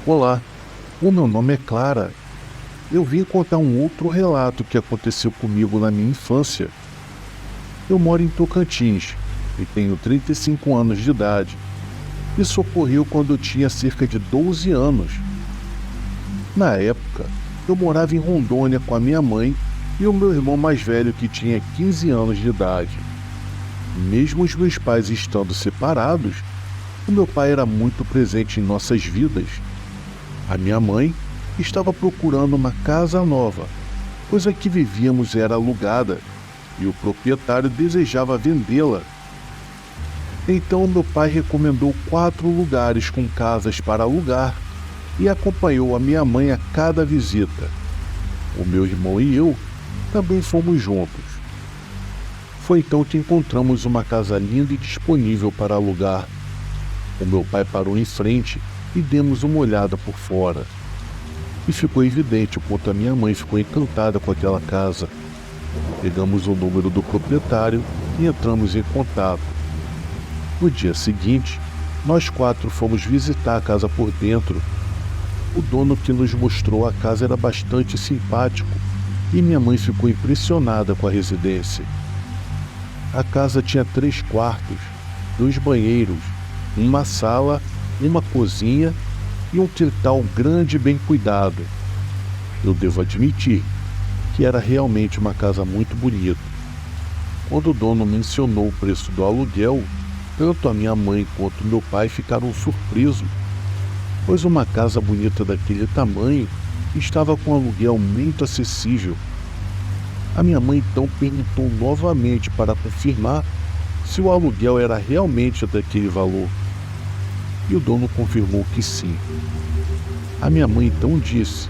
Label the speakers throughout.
Speaker 1: Olá, o meu nome é Clara. Eu vim contar um outro relato que aconteceu comigo na minha infância. Eu moro em Tocantins e tenho 35 anos de idade. Isso ocorreu quando eu tinha cerca de 12 anos. Na época, eu morava em Rondônia com a minha mãe e o meu irmão mais velho que tinha 15 anos de idade. Mesmo os meus pais estando separados, o meu pai era muito presente em nossas vidas. A minha mãe estava procurando uma casa nova, pois a que vivíamos era alugada e o proprietário desejava vendê-la. Então meu pai recomendou 4 lugares com casas para alugar e acompanhou a minha mãe a cada visita. O meu irmão e eu também fomos juntos. Foi então que encontramos uma casa linda e disponível para alugar. O meu pai parou em frente e demos uma olhada por fora. E ficou evidente o quanto a minha mãe ficou encantada com aquela casa. Pegamos o número do proprietário e entramos em contato. No dia seguinte, nós 4 fomos visitar a casa por dentro. O dono que nos mostrou a casa era bastante simpático e minha mãe ficou impressionada com a residência. A casa tinha 3 quartos, 2 banheiros, uma sala, uma cozinha e um quintal grande e bem cuidado. Eu devo admitir que era realmente uma casa muito bonita. Quando o dono mencionou o preço do aluguel, tanto a minha mãe quanto meu pai ficaram surpresos, pois uma casa bonita daquele tamanho estava com aluguel muito acessível. A minha mãe então perguntou novamente para confirmar se o aluguel era realmente daquele valor. E o dono confirmou que sim. A minha mãe então disse: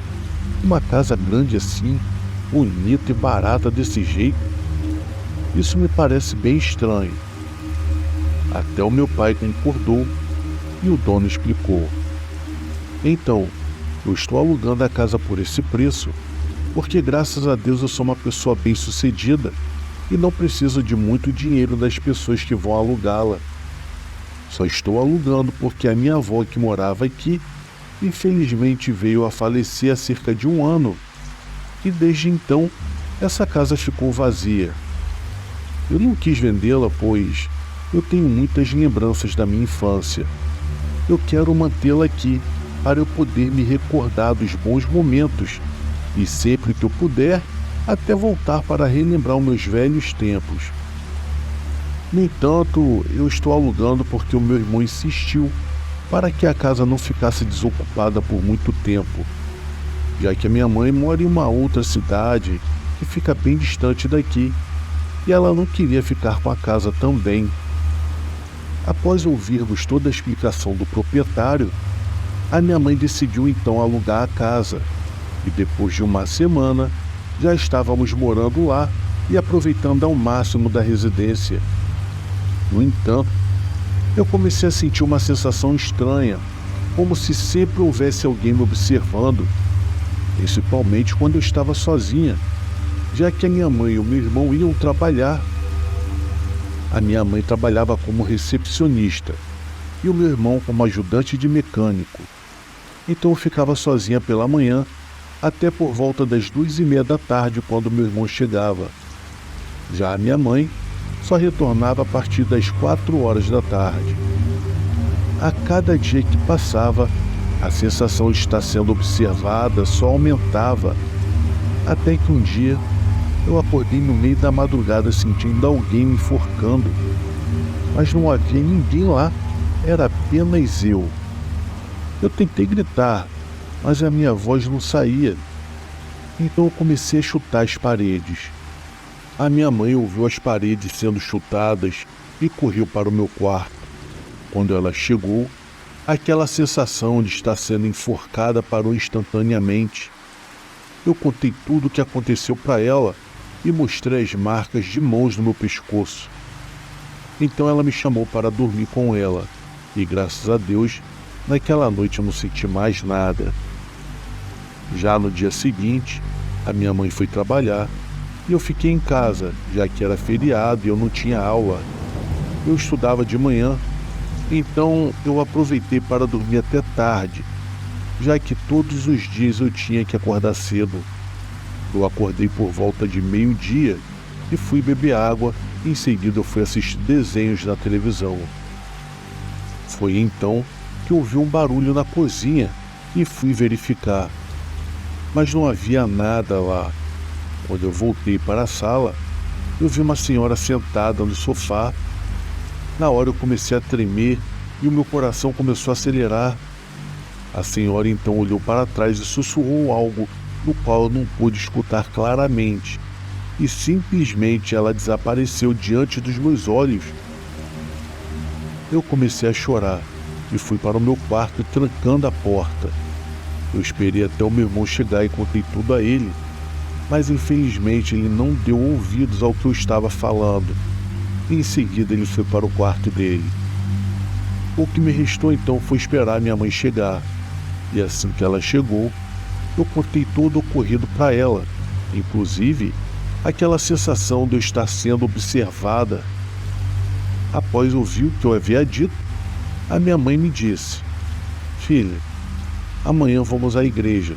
Speaker 1: uma casa grande assim, bonita e barata desse jeito? Isso me parece bem estranho. Até o meu pai concordou e o dono explicou: então, eu estou alugando a casa por esse preço porque graças a Deus eu sou uma pessoa bem-sucedida e não preciso de muito dinheiro das pessoas que vão alugá-la. Só estou alugando porque a minha avó que morava aqui, infelizmente veio a falecer há cerca de 1 ano e desde então essa casa ficou vazia. Eu não quis vendê-la pois eu tenho muitas lembranças da minha infância. Eu quero mantê-la aqui para eu poder me recordar dos bons momentos e sempre que eu puder, até voltar para relembrar os meus velhos tempos. No entanto, eu estou alugando porque o meu irmão insistiu para que a casa não ficasse desocupada por muito tempo, já que a minha mãe mora em uma outra cidade que fica bem distante daqui, e ela não queria ficar com a casa também. Após ouvirmos toda a explicação do proprietário, a minha mãe decidiu então alugar a casa, e depois de 1 semana, já estávamos morando lá e aproveitando ao máximo da residência. No entanto, eu comecei a sentir uma sensação estranha, como se sempre houvesse alguém me observando, principalmente quando eu estava sozinha, já que a minha mãe e o meu irmão iam trabalhar. A minha mãe trabalhava como recepcionista e o meu irmão como ajudante de mecânico. Então eu ficava sozinha pela manhã, até por volta das 2:30 da tarde, quando meu irmão chegava. Já a minha mãe só retornava a partir das 4 horas da tarde. A cada dia que passava, a sensação de estar sendo observada só aumentava, até que um dia eu acordei no meio da madrugada sentindo alguém me enforcando. Mas não havia ninguém lá, era apenas eu. Eu tentei gritar, mas a minha voz não saía. Então eu comecei a chutar as paredes. A minha mãe ouviu as paredes sendo chutadas e correu para o meu quarto. Quando ela chegou, aquela sensação de estar sendo enforcada parou instantaneamente. Eu contei tudo o que aconteceu para ela e mostrei as marcas de mãos no meu pescoço. Então ela me chamou para dormir com ela e, graças a Deus, naquela noite eu não senti mais nada. Já no dia seguinte, a minha mãe foi trabalhar e eu fiquei em casa, já que era feriado e eu não tinha aula. Eu estudava de manhã, então eu aproveitei para dormir até tarde. já que todos os dias eu tinha que acordar cedo. Eu acordei por volta de meio-dia e fui beber água. Em seguida eu fui assistir desenhos na televisão. Foi então que ouvi um barulho na cozinha e fui verificar. Mas não havia nada lá. Quando eu voltei para a sala, eu vi uma senhora sentada no sofá. Na hora eu comecei a tremer e o meu coração começou a acelerar. A senhora então olhou para trás e sussurrou algo no qual eu não pude escutar claramente. E simplesmente ela desapareceu diante dos meus olhos. Eu comecei a chorar e fui para o meu quarto trancando a porta. Eu esperei até o meu irmão chegar e contei tudo a ele, mas infelizmente ele não deu ouvidos ao que eu estava falando. Em seguida ele foi para o quarto dele. O que me restou então foi esperar minha mãe chegar, e assim que ela chegou, eu contei todo o ocorrido para ela, inclusive aquela sensação de eu estar sendo observada. Após ouvir o que eu havia dito, a minha mãe me disse: "Filha, amanhã vamos à igreja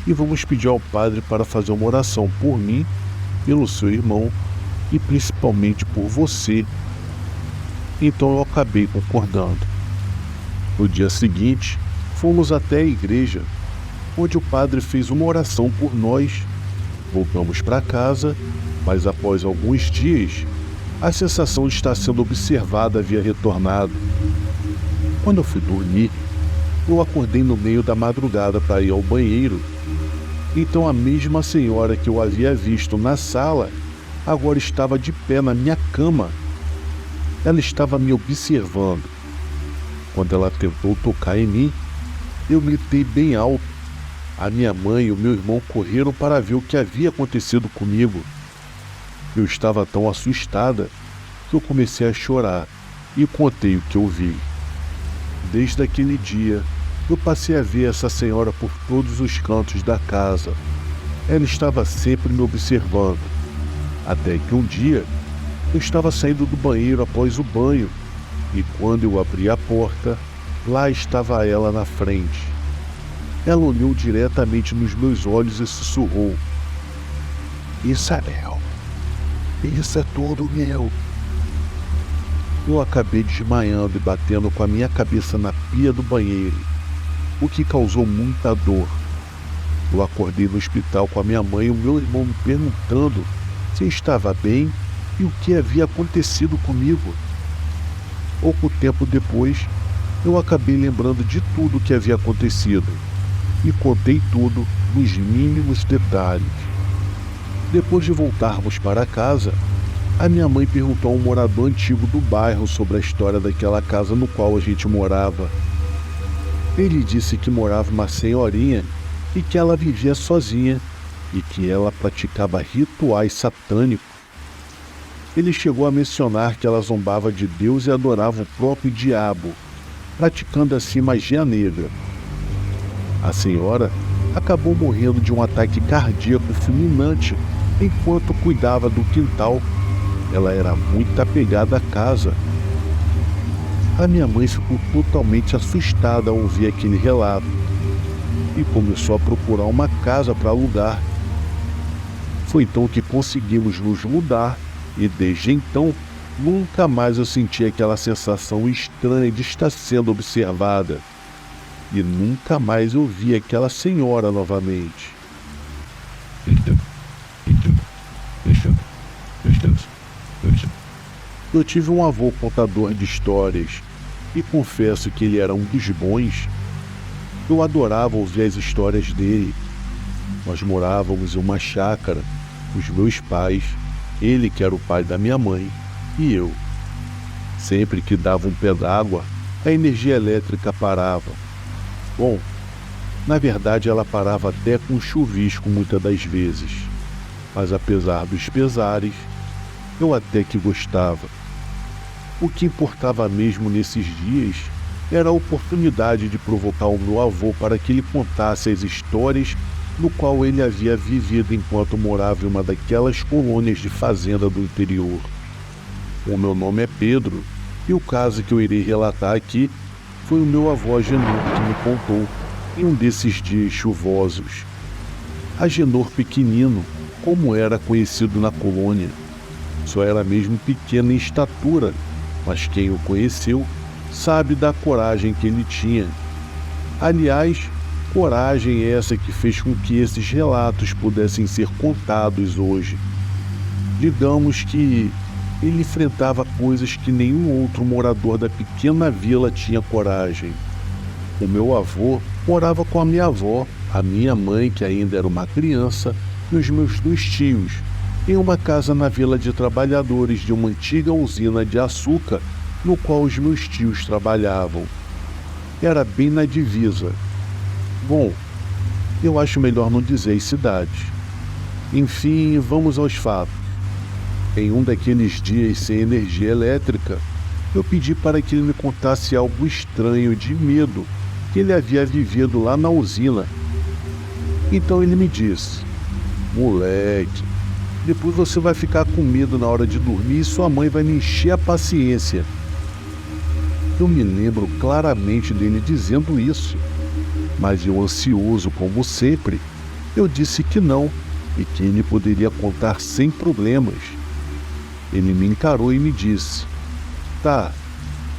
Speaker 1: e vamos pedir ao padre para fazer uma oração por mim, pelo seu irmão e principalmente por você." Então eu acabei concordando. No dia seguinte, fomos até a igreja, onde o padre fez uma oração por nós. Voltamos para casa, mas após alguns dias, a sensação de estar sendo observada havia retornado. Quando eu fui dormir, eu acordei no meio da madrugada para ir ao banheiro. Então a mesma senhora que eu havia visto na sala, agora estava de pé na minha cama. Ela estava me observando. Quando ela tentou tocar em mim, eu gritei bem alto. A minha mãe e o meu irmão correram para ver o que havia acontecido comigo. Eu estava tão assustada que eu comecei a chorar e contei o que eu vi. Desde aquele dia, eu passei a ver essa senhora por todos os cantos da casa. Ela estava sempre me observando. Até que um dia, eu estava saindo do banheiro após o banho, e quando eu abri a porta, lá estava ela na frente. Ela olhou diretamente nos meus olhos e sussurrou: "Isabel, isso é tudo meu." Eu acabei desmaiando e batendo com a minha cabeça na pia do banheiro, o que causou muita dor. Eu acordei no hospital com a minha mãe e o meu irmão me perguntando se eu estava bem e o que havia acontecido comigo. Pouco tempo depois, eu acabei lembrando de tudo o que havia acontecido e contei tudo nos mínimos detalhes. Depois de voltarmos para casa, a minha mãe perguntou a um morador antigo do bairro sobre a história daquela casa no qual a gente morava. Ele disse que morava uma senhorinha e que ela vivia sozinha e que ela praticava rituais satânicos. Ele chegou a mencionar que ela zombava de Deus e adorava o próprio diabo, praticando assim magia negra. A senhora acabou morrendo de um ataque cardíaco fulminante enquanto cuidava do quintal. Ela era muito apegada à casa. A minha mãe ficou totalmente assustada ao ouvir aquele relato e começou a procurar uma casa para alugar. Foi então que conseguimos nos mudar e desde então nunca mais eu senti aquela sensação estranha de estar sendo observada. E nunca mais eu vi aquela senhora novamente. Eu tive um avô contador de histórias e confesso que ele era um dos bons. Eu adorava ouvir as histórias dele. Nós morávamos em uma chácara, os meus pais, ele que era o pai da minha mãe e eu. Sempre que dava um pé d'água, a energia elétrica parava. Bom, na verdade ela parava até com chuvisco muitas das vezes, mas apesar dos pesares, eu até que gostava. O que importava mesmo nesses dias era a oportunidade de provocar o meu avô para que ele contasse as histórias no qual ele havia vivido enquanto morava em uma daquelas colônias de fazenda do interior. O meu nome é Pedro, e o caso que eu irei relatar aqui foi o meu avô Agenor que me contou. em um desses dias chuvosos. Agenor Pequenino, como era conhecido na colônia, só era mesmo pequeno em estatura, mas quem o conheceu sabe da coragem que ele tinha. Aliás, coragem essa que fez com que esses relatos pudessem ser contados hoje. Digamos que ele enfrentava coisas que nenhum outro morador da pequena vila tinha coragem. O meu avô morava com a minha avó, a minha mãe, que ainda era uma criança, e os meus 2 tios, em uma casa na vila de trabalhadores de uma antiga usina de açúcar, no qual os meus tios trabalhavam. Era bem na divisa. Bom, eu acho melhor não dizer as cidades. Enfim, vamos aos fatos. Em um daqueles dias sem energia elétrica, eu pedi para que ele me contasse algo estranho de medo que ele havia vivido lá na usina. Então ele me disse: moleque, depois você vai ficar com medo na hora de dormir e sua mãe vai me encher a paciência. Eu me lembro claramente dele dizendo isso, mas eu, ansioso como sempre, eu disse que não e que ele poderia contar sem problemas. Ele me encarou e me disse: tá,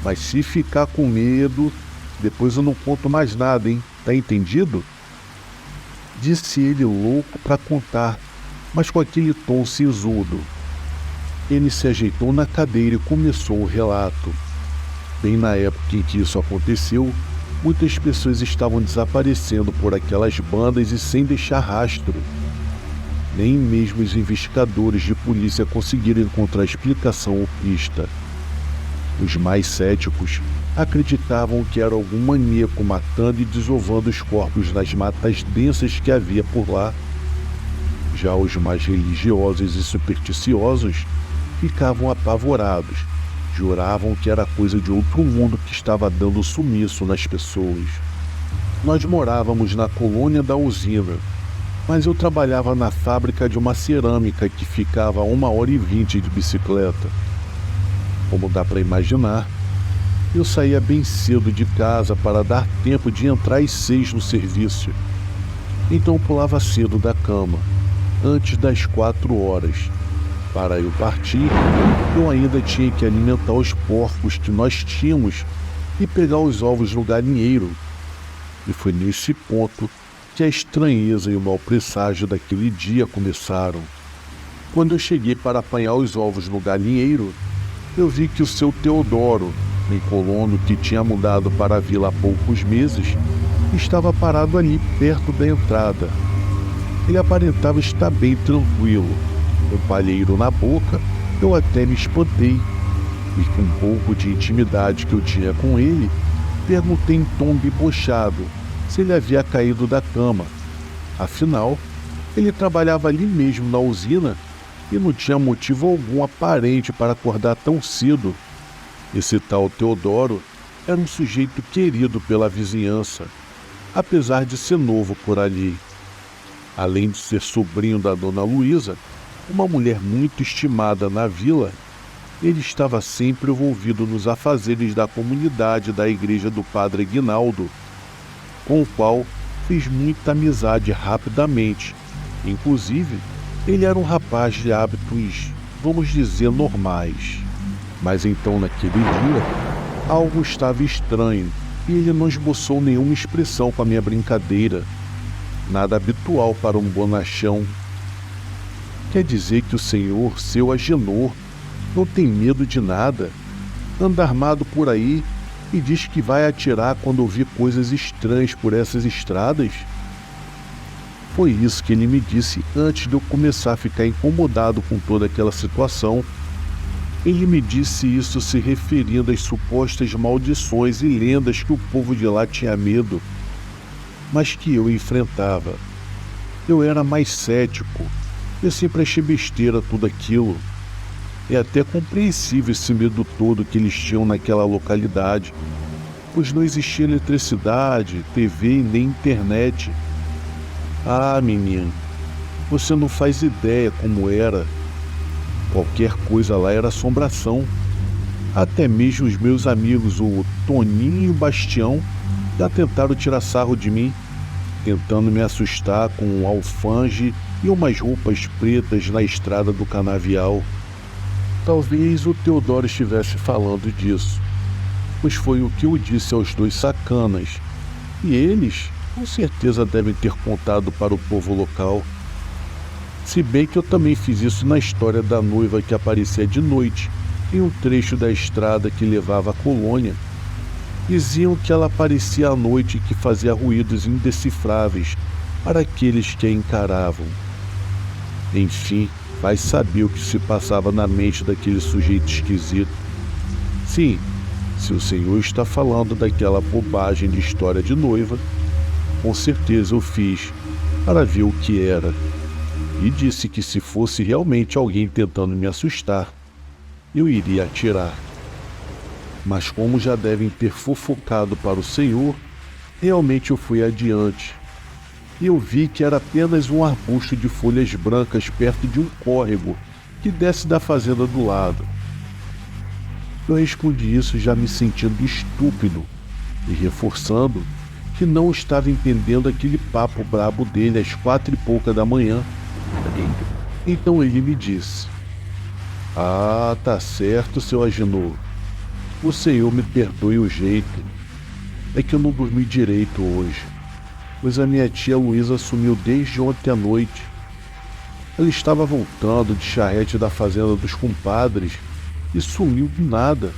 Speaker 1: mas se ficar com medo, depois eu não conto mais nada, hein? Tá entendido? Disse ele, louco para contar, mas com aquele tom sisudo. Ele se ajeitou na cadeira e começou o relato. Bem na época em que isso aconteceu, muitas pessoas estavam desaparecendo por aquelas bandas e sem deixar rastro. Nem mesmo os investigadores de polícia conseguiram encontrar explicação ou pista. Os mais céticos acreditavam que era algum maníaco matando e desovando os corpos nas matas densas que havia por lá. Já os mais religiosos e supersticiosos ficavam apavorados, juravam que era coisa de outro mundo que estava dando sumiço nas pessoas. Nós morávamos na colônia da usina, mas eu trabalhava na fábrica de uma cerâmica que ficava a 1h20 de bicicleta. Como dá para imaginar, eu saía bem cedo de casa para dar tempo de entrar às 6 no serviço. Então pulava cedo da cama, antes das 4h. Para eu partir, eu ainda tinha que alimentar os porcos que nós tínhamos e pegar os ovos no galinheiro. E foi nesse ponto que a estranheza e o mau presságio daquele dia começaram. Quando eu cheguei para apanhar os ovos no galinheiro, eu vi que o seu Teodoro, um colono que tinha mudado para a vila há poucos meses, estava parado ali perto da entrada. Ele aparentava estar bem tranquilo. Com palheiro na boca, eu até me espantei. E com um pouco de intimidade que eu tinha com ele, perguntei em tom debochado se ele havia caído da cama. Afinal, ele trabalhava ali mesmo na usina e não tinha motivo algum aparente para acordar tão cedo. Esse tal Teodoro era um sujeito querido pela vizinhança, apesar de ser novo por ali. Além de ser sobrinho da dona Luísa, uma mulher muito estimada na vila, ele estava sempre envolvido nos afazeres da comunidade da igreja do Padre Aguinaldo, com o qual fez muita amizade rapidamente. Inclusive, ele era um rapaz de hábitos, vamos dizer, normais. Mas então, naquele dia, algo estava estranho e ele não esboçou nenhuma expressão com a minha brincadeira. Nada habitual para um bonachão. Quer dizer que o senhor, seu Agenor, não tem medo de nada, anda armado por aí e diz que vai atirar quando ouvir coisas estranhas por essas estradas? Foi isso que ele me disse antes de eu começar a ficar incomodado com toda aquela situação. Ele me disse isso se referindo às supostas maldições e lendas que o povo de lá tinha medo, mas que eu enfrentava. Eu era mais cético. Eu sempre achei besteira tudo aquilo. É até compreensível esse medo todo que eles tinham naquela localidade, pois não existia eletricidade, TV e nem internet. Ah, menino, você não faz ideia como era. Qualquer coisa lá era assombração. Até mesmo os meus amigos, o Toninho e o Bastião, já tentaram tirar sarro de mim, tentando me assustar com um alfange e umas roupas pretas na estrada do canavial. Talvez o Teodoro estivesse falando disso, pois foi o que eu disse aos dois sacanas, e eles com certeza devem ter contado para o povo local. Se bem que eu também fiz isso na história da noiva que aparecia de noite em um trecho da estrada que levava à colônia. Diziam que ela aparecia à noite e que fazia ruídos indecifráveis para aqueles que a encaravam. Enfim, vai saber o que se passava na mente daquele sujeito esquisito. Sim, se o senhor está falando daquela bobagem de história de noiva, com certeza eu fiz para ver o que era. E disse que se fosse realmente alguém tentando me assustar, eu iria atirar. Mas como já devem ter fofocado para o senhor, realmente eu fui adiante. E eu vi que era apenas um arbusto de folhas brancas perto de um córrego que desce da fazenda do lado. Eu respondi isso já me sentindo estúpido e reforçando que não estava entendendo aquele papo brabo dele às 4h pouca da manhã. Então ele me disse: "Ah, tá certo, seu Agenor. O senhor me perdoe o jeito. É que eu não dormi direito hoje, pois a minha tia Luísa sumiu desde ontem à noite. Ela estava voltando de charrete da fazenda dos compadres e sumiu do nada.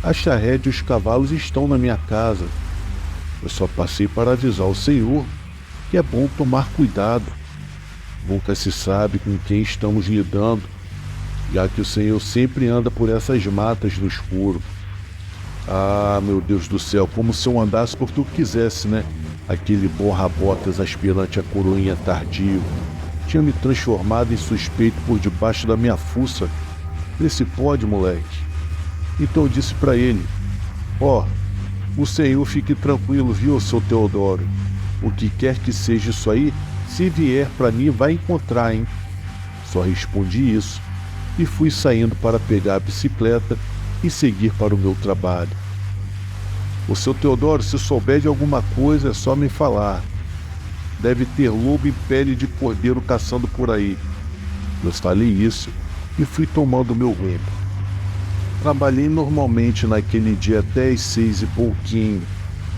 Speaker 1: A charrete e os cavalos estão na minha casa. Eu só passei para avisar o senhor que é bom tomar cuidado. Nunca se sabe com quem estamos lidando, já que o senhor sempre anda por essas matas no escuro." Ah, meu Deus do céu, como se eu andasse por tudo que quisesse, né? Aquele borra-botas aspirante a coroinha tardio tinha me transformado em suspeito por debaixo da minha fuça. Vê se pode, moleque. Então eu disse para ele: "Ó, o senhor fique tranquilo, viu, seu Teodoro? O que quer que seja isso aí, se vier para mim vai encontrar, hein?" Só respondi isso e fui saindo para pegar a bicicleta e seguir para o meu trabalho. "O seu Teodoro, se souber de alguma coisa, é só me falar. Deve ter lobo em pele de cordeiro caçando por aí." Eu falei isso e fui tomando meu rumo. Trabalhei normalmente naquele dia até às 6h pouquinho.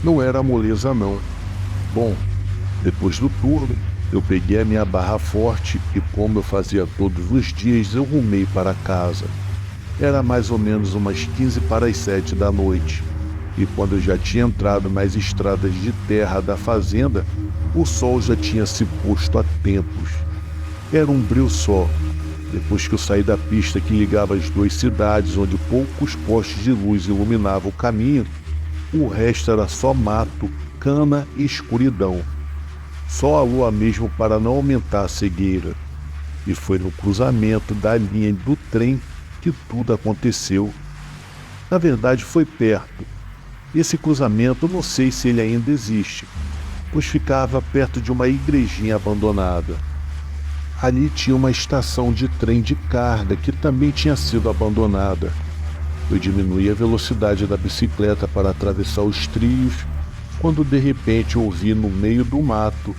Speaker 1: Não era moleza não. Bom, depois do turno, eu peguei a minha barra forte e, como eu fazia todos os dias, eu rumei para casa. Era mais ou menos umas 15 para as 7 da noite. E quando eu já tinha entrado nas estradas de terra da fazenda, o sol já tinha se posto há tempos. Era um breu só. Depois que eu saí da pista que ligava as duas cidades, onde poucos postes de luz iluminavam o caminho, o resto era só mato, cana e escuridão. Só a lua mesmo para não aumentar a cegueira. E foi no cruzamento da linha do trem que tudo aconteceu. Na verdade, foi perto. Esse cruzamento, não sei se ele ainda existe, pois ficava perto de uma igrejinha abandonada. Ali tinha uma estação de trem de carga que também tinha sido abandonada. Eu diminuí a velocidade da bicicleta para atravessar os trios, quando de repente ouvi no meio do mato,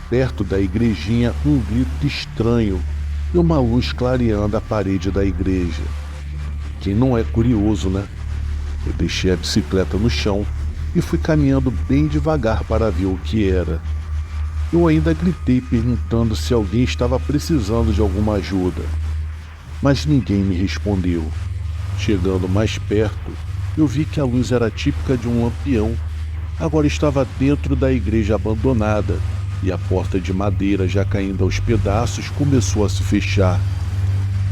Speaker 1: perto da igrejinha, um grito estranho e uma luz clareando a parede da igreja. Quem não é curioso, né? Eu deixei a bicicleta no chão e fui caminhando bem devagar para ver o que era. Eu ainda gritei perguntando se alguém estava precisando de alguma ajuda, mas ninguém me respondeu. Chegando mais perto, eu vi que a luz era típica de um lampião. Agora estava dentro da igreja abandonada e a porta de madeira, já caindo aos pedaços, começou a se fechar.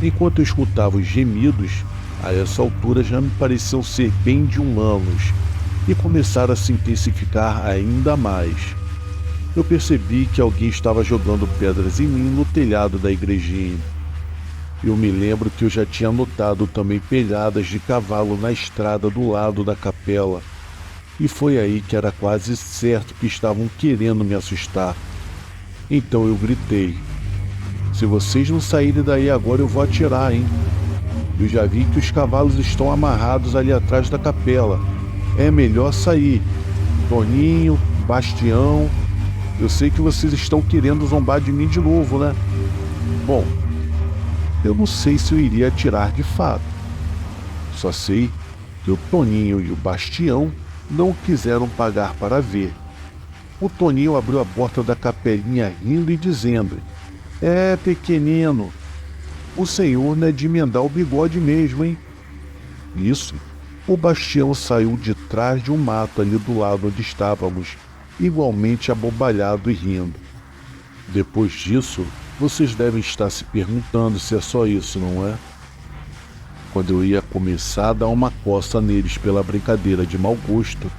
Speaker 1: Enquanto eu escutava os gemidos, a essa altura já me pareciam ser bem de humanos e começaram a se intensificar ainda mais. Eu percebi que alguém estava jogando pedras em mim no telhado da igrejinha. Eu me lembro que eu já tinha notado também pegadas de cavalo na estrada do lado da capela. E foi aí que era quase certo que estavam querendo me assustar. Então eu gritei: "Se vocês não saírem daí agora, eu vou atirar, hein? Eu já vi que os cavalos estão amarrados ali atrás da capela. É melhor sair. Toninho, Bastião..." Eu sei que vocês estão querendo zombar de mim de novo, né? Bom, eu não sei se eu iria atirar de fato. Só sei que o Toninho e o Bastião não quiseram pagar para ver. O Toninho abriu a porta da capelinha rindo e dizendo: "É, pequenino, o senhor não é de emendar o bigode mesmo, hein?" Nisso, o Bastião saiu de trás de um mato ali do lado onde estávamos, igualmente abobalhado e rindo. Depois disso, vocês devem estar se perguntando se é só isso, não é? Quando eu ia começar a dar uma coça neles pela brincadeira de mau gosto,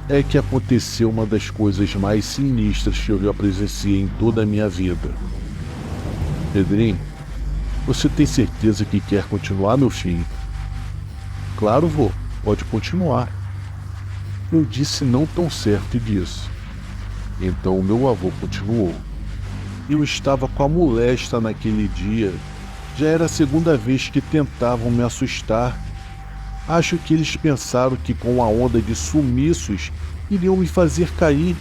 Speaker 1: é que aconteceu uma das coisas mais sinistras que eu já presenciei em toda a minha vida. Pedrinho, você tem certeza que quer continuar, meu filho? Claro, vô, pode continuar. Eu disse não tão certo disso. Então o meu avô continuou. Eu estava com a molesta naquele dia. Já era a segunda vez que tentavam me assustar. Acho que eles pensaram que com a onda de sumiços iriam me fazer cair.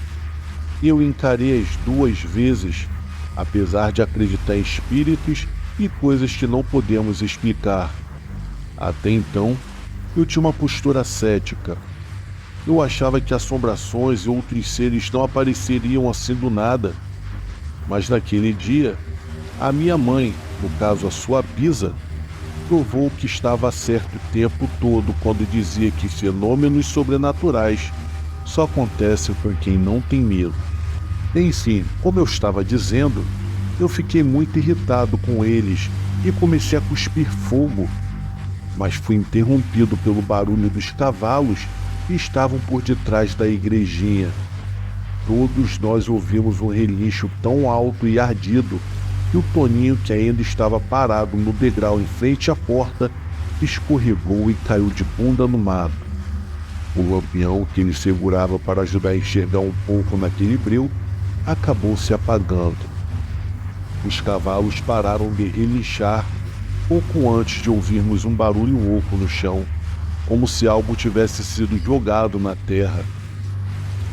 Speaker 1: Eu encarei as 2 vezes, apesar de acreditar em espíritos e coisas que não podemos explicar. Até então, eu tinha uma postura cética. Eu achava que assombrações e outros seres não apareceriam assim do nada. Mas naquele dia, a minha mãe, no caso a sua bisa, provou que estava certo o tempo todo quando dizia que fenômenos sobrenaturais só acontecem com quem não tem medo. Enfim, como eu estava dizendo, eu fiquei muito irritado com eles e comecei a cuspir fogo, mas fui interrompido pelo barulho dos cavalos que estavam por detrás da igrejinha. Todos nós ouvimos um relincho tão alto e ardido que o Toninho, que ainda estava parado no degrau em frente à porta, escorregou e caiu de bunda no mato. O lampião que ele segurava para ajudar a enxergar um pouco naquele breu acabou se apagando. Os cavalos pararam de relinchar pouco antes de ouvirmos um barulho oco no chão, como se algo tivesse sido jogado na terra.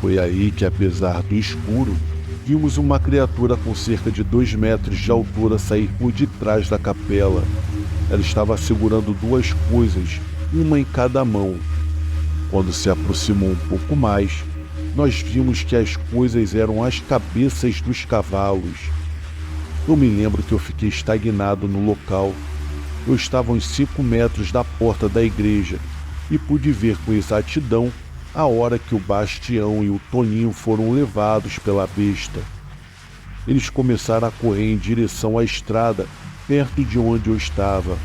Speaker 1: Foi aí que, apesar do escuro, vimos uma criatura com cerca de 2 metros de altura sair por detrás da capela. Ela estava segurando 2 coisas, uma em cada mão. Quando se aproximou um pouco mais, nós vimos que as coisas eram as cabeças dos cavalos. Eu me lembro que eu fiquei estagnado no local. Eu estava a uns 5 metros da porta da igreja e pude ver com exatidão a hora que o Bastião e o Toninho foram levados pela besta. Eles começaram a correr em direção à estrada, perto de onde eu estava,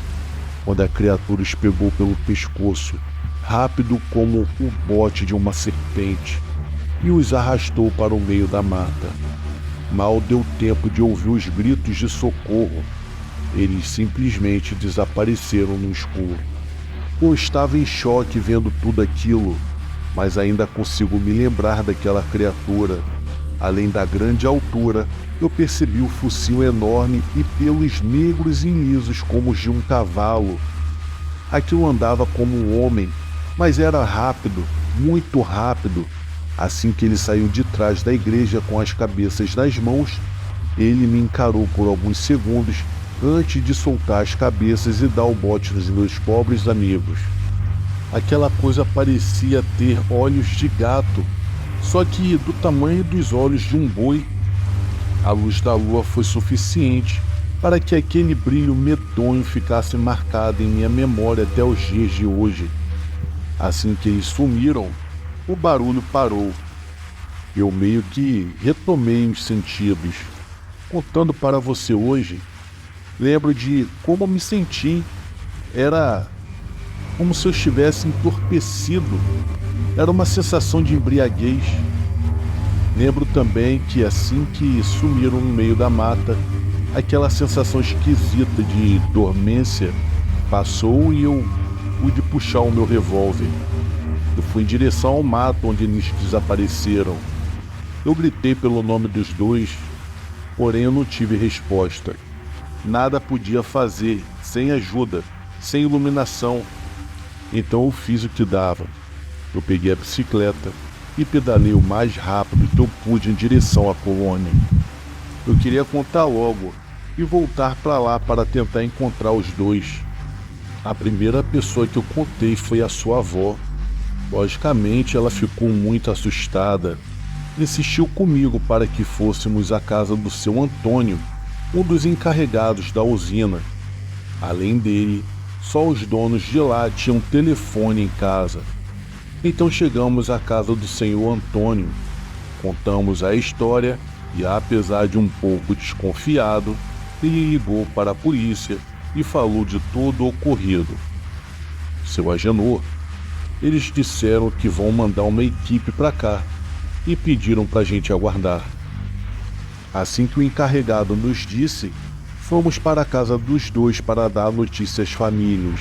Speaker 1: quando a criatura os pegou pelo pescoço, rápido como o bote de uma serpente, e os arrastou para o meio da mata. Mal deu tempo de ouvir os gritos de socorro. Eles simplesmente desapareceram no escuro. Eu estava em choque vendo tudo aquilo, mas ainda consigo me lembrar daquela criatura. Além da grande altura, eu percebi o focinho enorme e pelos negros e lisos como os de um cavalo. Aquilo andava como um homem, mas era rápido, muito rápido. Assim que ele saiu de trás da igreja com as cabeças nas mãos, ele me encarou por alguns segundos antes de soltar as cabeças e dar o bote nos meus pobres amigos. Aquela coisa parecia ter olhos de gato, só que do tamanho dos olhos de um boi. A luz da lua foi suficiente para que aquele brilho medonho ficasse marcado em minha memória até os dias de hoje. Assim que eles sumiram, o barulho parou. Eu meio que retomei os sentidos. Contando para você hoje, lembro de como me senti. Era como se eu estivesse entorpecido. Era uma sensação de embriaguez. Lembro também que assim que sumiram no meio da mata, aquela sensação esquisita de dormência passou e eu pude puxar o meu revólver. Eu fui em direção ao mato onde eles desapareceram. Eu gritei pelo nome dos dois, porém eu não tive resposta. Nada podia fazer, sem ajuda, sem iluminação. Então eu fiz o que dava. Eu peguei a bicicleta, e pedalei o mais rápido que eu pude em direção à colônia. Eu queria contar logo e voltar para lá para tentar encontrar os dois. A primeira pessoa que eu contei foi a sua avó. Logicamente, ela ficou muito assustada. Insistiu comigo para que fôssemos à casa do seu Antônio, um dos encarregados da usina. Além dele, só os donos de lá tinham telefone em casa. Então chegamos à casa do senhor Antônio, contamos a história e, apesar de um pouco desconfiado, ele ligou para a polícia e falou de todo o ocorrido. Seu Agenor, eles disseram que vão mandar uma equipe para cá e pediram para a gente aguardar. Assim que o encarregado nos disse, fomos para a casa dos dois para dar notícias às famílias.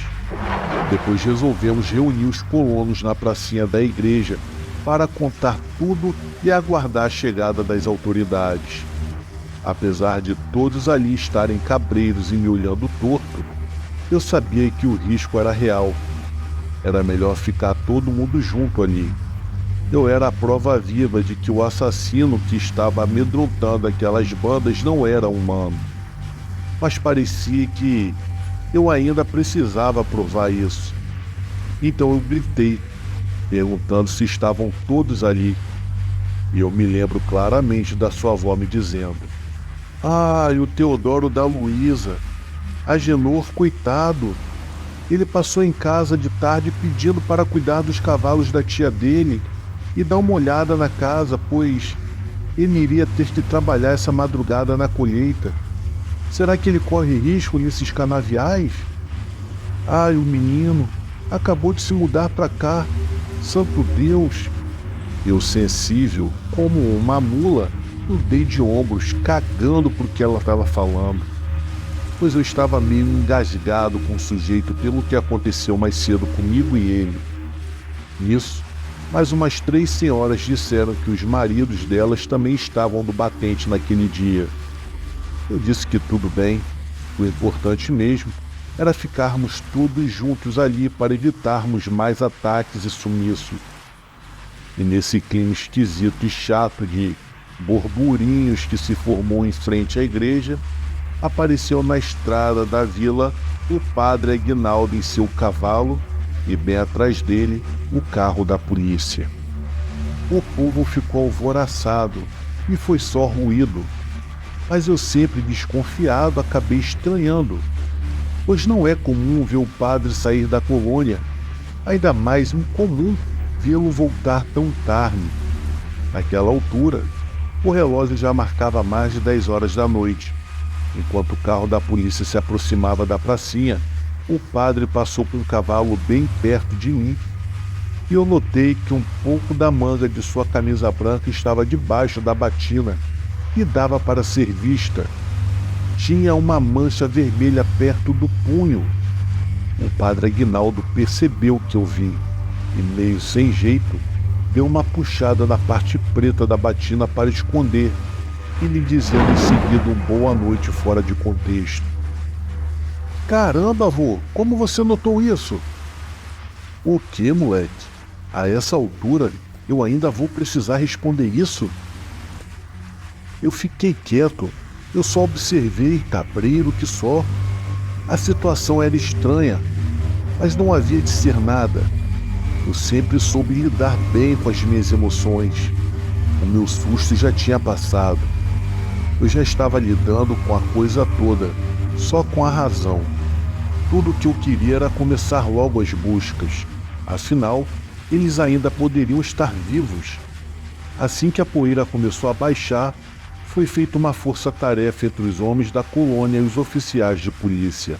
Speaker 1: Depois resolvemos reunir os colonos na pracinha da igreja para contar tudo e aguardar a chegada das autoridades. Apesar de todos ali estarem cabreiros e me olhando torto, eu sabia que o risco era real. Era melhor ficar todo mundo junto ali. Eu era a prova viva de que o assassino que estava amedrontando aquelas bandas não era humano. Mas parecia que eu ainda precisava provar isso. Então eu gritei, perguntando se estavam todos ali. E eu me lembro claramente da sua avó me dizendo: "Ah, e o Teodoro da Luísa, Agenor, coitado. Ele passou em casa de tarde pedindo para cuidar dos cavalos da tia dele e dar uma olhada na casa, pois ele iria ter que trabalhar essa madrugada na colheita. Será que ele corre risco nesses canaviais? Ai, o menino acabou de se mudar para cá. Santo Deus!" Eu, sensível como uma mula, eu dei de ombros, cagando por que ela estava falando, pois eu estava meio engasgado com o sujeito pelo que aconteceu mais cedo comigo e ele. Nisso, mais umas 3 senhoras disseram que os maridos delas também estavam no batente naquele dia. Eu disse que tudo bem, o importante mesmo era ficarmos todos juntos ali para evitarmos mais ataques e sumiços. E nesse clima esquisito e chato de burburinhos que se formou em frente à igreja, apareceu na estrada da vila o padre Aguinaldo em seu cavalo e bem atrás dele o carro da polícia. O povo ficou alvoroçado e foi só ruído, mas eu, sempre desconfiado, acabei estranhando, pois não é comum ver o padre sair da colônia, ainda mais incomum vê-lo voltar tão tarde. Naquela altura, o relógio já marcava mais de 10 horas da noite. Enquanto o carro da polícia se aproximava da pracinha, o padre passou com o cavalo bem perto de mim, e eu notei que um pouco da manga de sua camisa branca estava debaixo da batina e dava para ser vista. Tinha uma mancha vermelha perto do punho. O padre Aguinaldo percebeu que eu vim e, meio sem jeito, deu uma puxada na parte preta da batina para esconder e lhe dizendo em seguida um boa noite fora de contexto. "Caramba, avô, como você notou isso?" "O que, moleque? A essa altura eu ainda vou precisar responder isso?" Eu fiquei quieto, eu só observei, cabreiro que só. A situação era estranha, mas não havia de ser nada. Eu sempre soube lidar bem com as minhas emoções. O meu susto já tinha passado. Eu já estava lidando com a coisa toda, só com a razão. Tudo o que eu queria era começar logo as buscas. Afinal, eles ainda poderiam estar vivos. Assim que a poeira começou a baixar, foi feita uma força-tarefa entre os homens da colônia e os oficiais de polícia.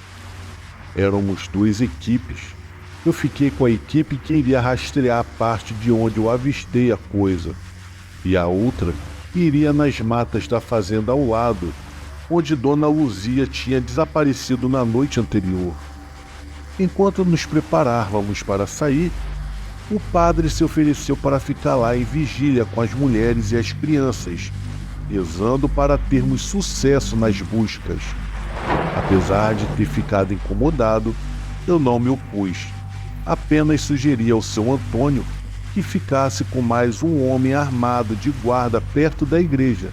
Speaker 1: Éramos 2 equipes. Eu fiquei com a equipe que iria rastrear a parte de onde eu avistei a coisa, e a outra iria nas matas da fazenda ao lado, onde Dona Luzia tinha desaparecido na noite anterior. Enquanto nos preparávamos para sair, o padre se ofereceu para ficar lá em vigília com as mulheres e as crianças, rezando para termos sucesso nas buscas. Apesar de ter ficado incomodado, eu não me opus. Apenas sugeri ao seu Antônio que ficasse com mais um homem armado de guarda perto da igreja,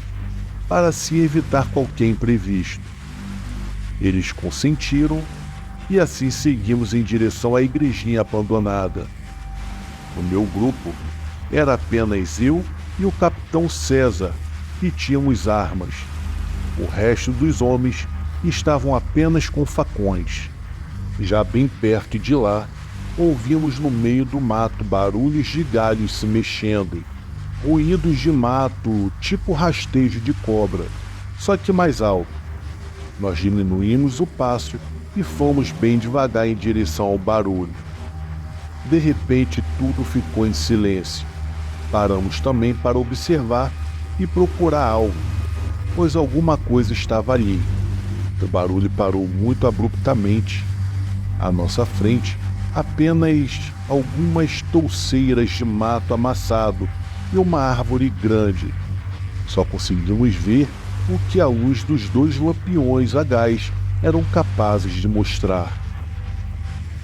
Speaker 1: para assim evitar qualquer imprevisto. Eles consentiram e assim seguimos em direção à igrejinha abandonada. No meu grupo, era apenas eu e o capitão César, que tínhamos armas. O resto dos homens estavam apenas com facões. Já bem perto de lá, ouvimos no meio do mato barulhos de galhos se mexendo, ruídos de mato tipo rastejo de cobra, só que mais alto. Nós diminuímos o passo e fomos bem devagar em direção ao barulho. De repente tudo ficou em silêncio. Paramos também para observar e procurar algo, pois alguma coisa estava ali. O barulho parou muito abruptamente. À nossa frente, apenas algumas touceiras de mato amassado e uma árvore grande. Só conseguimos ver o que a luz dos 2 lampiões a gás eram capazes de mostrar.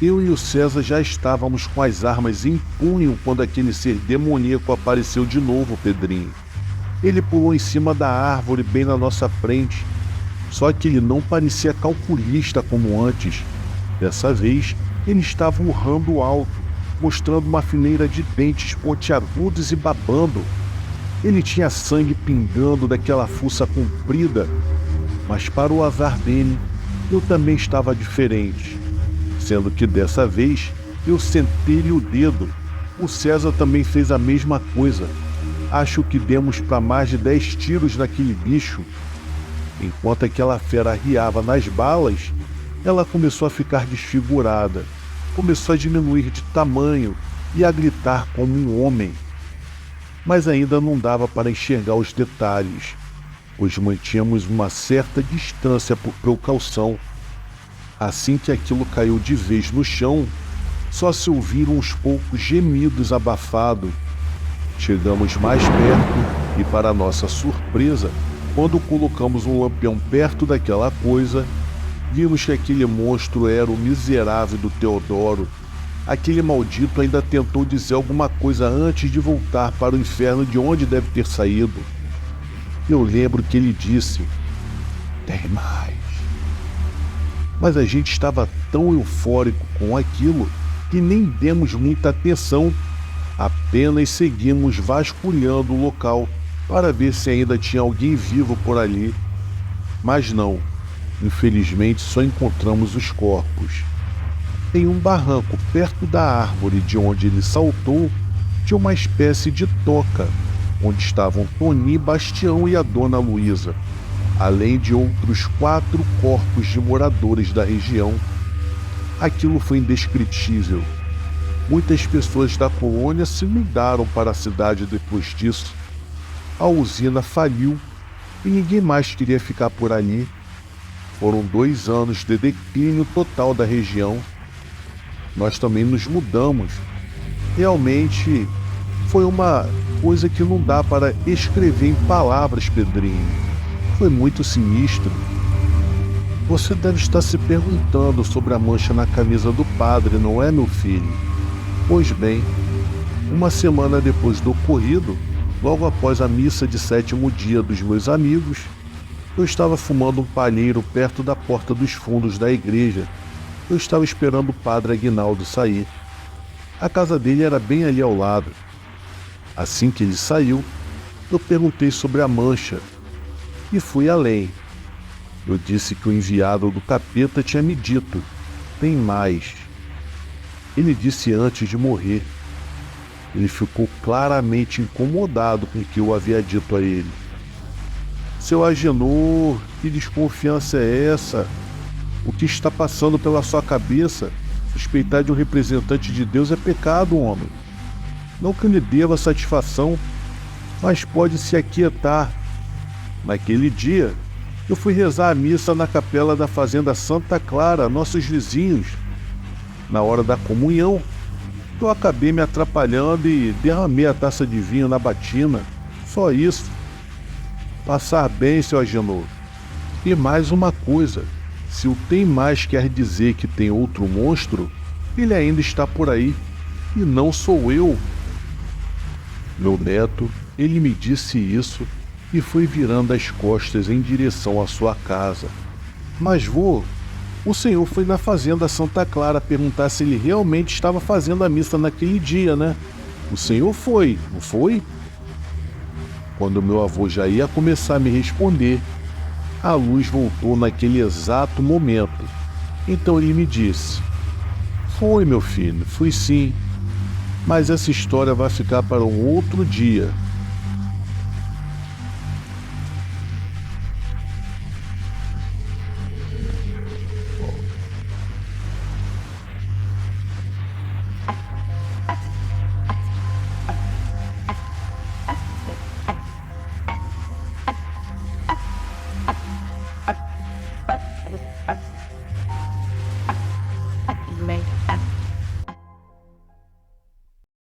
Speaker 1: Eu e o César já estávamos com as armas em punho quando aquele ser demoníaco apareceu de novo, Pedrinho. Ele pulou em cima da árvore bem na nossa frente, só que ele não parecia calculista como antes. Dessa vez, ele estava urrando alto, mostrando uma fileira de dentes pontiagudos e babando. Ele tinha sangue pingando daquela fuça comprida, mas para o azar dele, eu também estava diferente. Sendo que dessa vez, eu sentei-lhe o dedo. O César também fez a mesma coisa. Acho que demos para mais de 10 tiros naquele bicho. Enquanto aquela fera arriava nas balas, ela começou a ficar desfigurada, começou a diminuir de tamanho e a gritar como um homem. Mas ainda não dava para enxergar os detalhes, pois mantínhamos uma certa distância por precaução. Assim que aquilo caiu de vez no chão, só se ouviram uns poucos gemidos abafados. Chegamos mais perto e, para nossa surpresa, quando colocamos um lampião perto daquela coisa, vimos que aquele monstro era o miserável do Teodoro. Aquele maldito ainda tentou dizer alguma coisa antes de voltar para o inferno de onde deve ter saído. Eu lembro que ele disse: "Tem mais." Mas a gente estava tão eufórico com aquilo que nem demos muita atenção, apenas seguimos vasculhando o local para ver se ainda tinha alguém vivo por ali. Mas não, infelizmente só encontramos os corpos. Em um barranco perto da árvore de onde ele saltou, tinha uma espécie de toca, onde estavam Toni, Bastião e a dona Luísa, além de outros 4 corpos de moradores da região. Aquilo foi indescritível. Muitas pessoas da colônia se mudaram para a cidade depois disso. A usina faliu e ninguém mais queria ficar por ali. Foram 2 anos de declínio total da região. Nós também nos mudamos. Realmente foi uma coisa que não dá para escrever em palavras, Pedrinho. Foi muito sinistro. Você deve estar se perguntando sobre a mancha na camisa do padre, não é, meu filho? Pois bem, uma semana depois do ocorrido, logo após a missa de 7º dia dos meus amigos, eu estava fumando um palheiro perto da porta dos fundos da igreja. Eu estava esperando o padre Aguinaldo sair. A casa dele era bem ali ao lado. Assim que ele saiu, eu perguntei sobre a mancha e fui além. Eu disse que o enviado do capeta tinha me dito: "Tem mais." Ele disse antes de morrer. Ele ficou claramente incomodado com o que eu havia dito a ele. "Seu Agenor, que desconfiança é essa? O que está passando pela sua cabeça? Suspeitar de um representante de Deus é pecado, homem. Não que lhe deva satisfação, mas pode se aquietar. Naquele dia, eu fui rezar a missa na capela da fazenda Santa Clara, nossos vizinhos. Na hora da comunhão, eu acabei me atrapalhando e derramei a taça de vinho na batina. Só isso. Passar bem, seu Agenor. E mais uma coisa, se o tem mais quer dizer que tem outro monstro, ele ainda está por aí, e não sou eu." Meu neto, ele me disse isso e foi virando as costas em direção à sua casa. Mas, vô, o senhor foi na fazenda Santa Clara perguntar se ele realmente estava fazendo a missa naquele dia, né? O senhor foi, não foi? Quando meu avô já ia começar a me responder, a luz voltou naquele exato momento. Então ele me disse: foi, meu filho, fui sim. Mas essa história vai ficar para um outro dia.